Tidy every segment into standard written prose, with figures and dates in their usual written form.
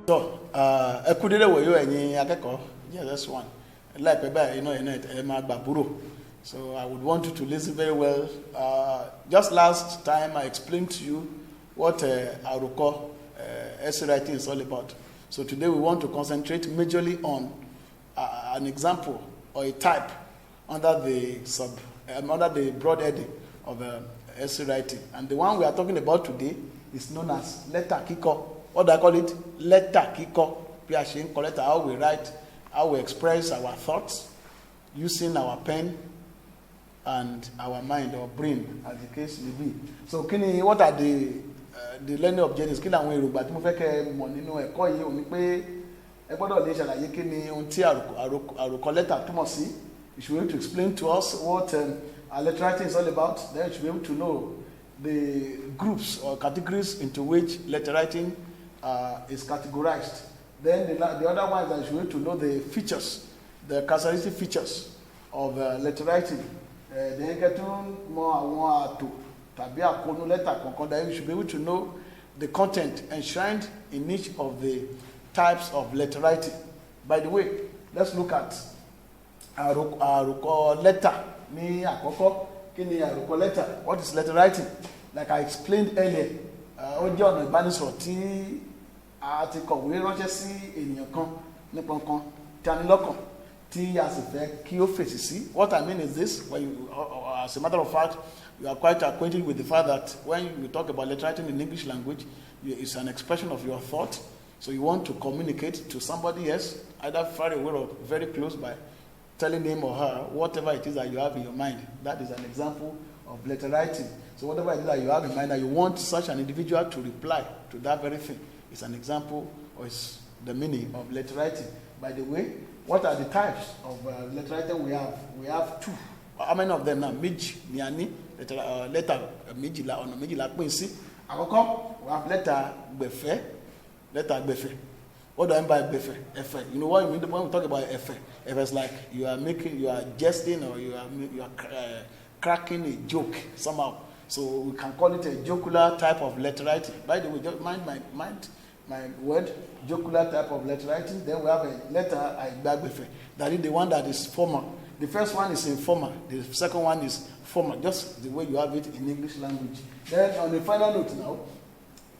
So, ekudere wo yo ẹ̀yin akẹ́kọ̀ọ́ JSS1 láìpẹ́ báyìí So I would want you to listen very well. Just last time I explained to you what àròkọ essay writing is all about. So today we want to concentrate majorly on an example or a type under the broad heading of essay writing. And the one we are talking about today is known as Leta, kiko. What do I call it? Leta, kiko. How we write, how we express our thoughts using our pen and our mind or brain, as the case may be. So, what are the learning objectives? Kí làwọn èròǹgbà tí mo fẹ́ kẹ́ mọ̀ nínú ẹ̀kọ́ yìí ò ní pé ẹ gbọ́dọ̀ lè ṣàlàyé kí ni ohun tí àròkọ lẹ́tà túmọ̀ sí. You should be able to explain to us what letter writing is all about. Then you should be able to know the groups or categories into which letter writing is categorized. Then the other one is that you should be able to know the features, the characteristic features of letter writing. Then get to more àwọn àtò tàbí àkóónú lẹ́tà kankan. Then you should be able to know the content enshrined in each of the types of letter writing. By the way, let's look at àròkọ lẹ́tà ní àkọ́kọ́. Kí ni àròkọ lẹ́tà? What is letter writing? Like I explained earlier, ó jẹ́ ọ̀nà ìbánisọ̀rọ̀ tí a ti kọ̀wé ránṣẹ́ sí ènìyàn kan nípa nǹkan tí a ní lọ́kàn tí a sì fẹ́ kí ó fèsì sí. What I mean is this: when you, as a matter of fact, you are quite acquainted with the fact that when you talk about letter writing in English language, it's an expression of your thought. So you want to communicate to somebody else, either far away or very close, by telling him or her whatever it is that you have in your mind. That is an example of letter writing. So whatever it is that you have in mind that you want such an individual to reply to that very thing, it's an example or it's the meaning of letter writing. By the way, what are the types of letter writing we have? We have two. How many of them now? Méjì ni a ní letter méjìlá ọ̀nà méjìlá pín sí. Àkọ́kọ́, we have letter gbẹ̀fẹ́. Letter gbẹ̀fẹ́. What do I mean by gbẹ̀fẹ́? Ẹ̀fẹ̀. You know what I mean when we talk about ẹ̀fẹ̀? Ẹ̀fẹ̀ is like you are jesting or you are cracking a joke somehow. So we can call it a jocular type of letter writing. By the way, just mind my word, jocular type of letter writing. Then we have a letter aigbagbẹ̀fẹ̀. That is the one that is formal. The first one is informal. The second one is formal, just the way you have it in English language. Then on the final note now,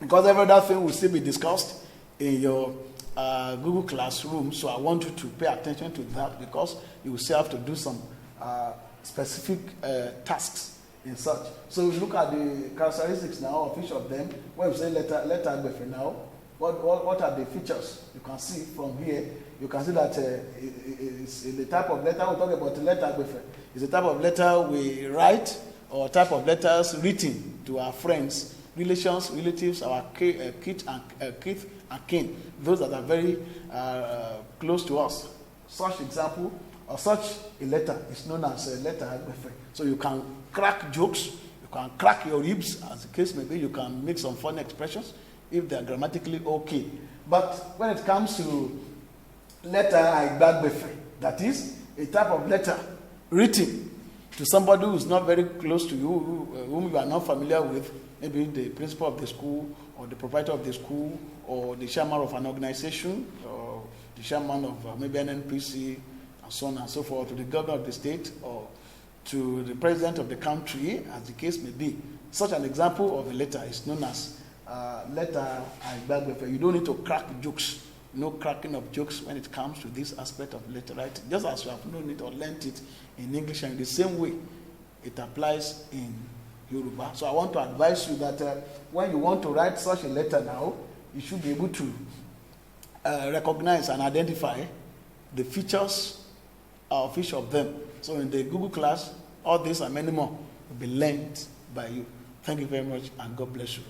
because every other thing will still be discussed in your Google Classroom, so I want you to pay attention to that because you will still have to do some specific tasks in such. So we look at the characteristics now of each of them. When we say letter now, what are the features? You can see from here. You can see that it's the type of letter. We're talking about the letter. It's the type of letter we write or type of letters written to our friends, relations, relatives, our kith and kin, those that are very close to us. Such example or such a letter is known as a letter. So you can crack jokes, you can crack your ribs, as the case may be. You can make some funny expressions if they are grammatically okay. But when it comes to letter aigbagbẹ̀fẹ̀, that is a type of letter written to somebody who is not very close to you, whom you are not familiar with, maybe the principal of the school or the proprietor of the school or the chairman of an organization or the chairman of maybe an NPC and so on and so forth, to the governor of the state or to the president of the country, as the case may be. Such an example of a letter is known as letter aigbagbẹ̀fẹ̀. You don't need to crack jokes. No cracking of jokes when it comes to this aspect of letter writing. Just as you have known it or learnt it in English, and in the same way it applies in Yoruba. So I want to advise you that when you want to write such a letter now, you should be able to recognize and identify the features of each of them. So in the Google class, all this and many more will be learned by you. Thank you very much, and God bless you.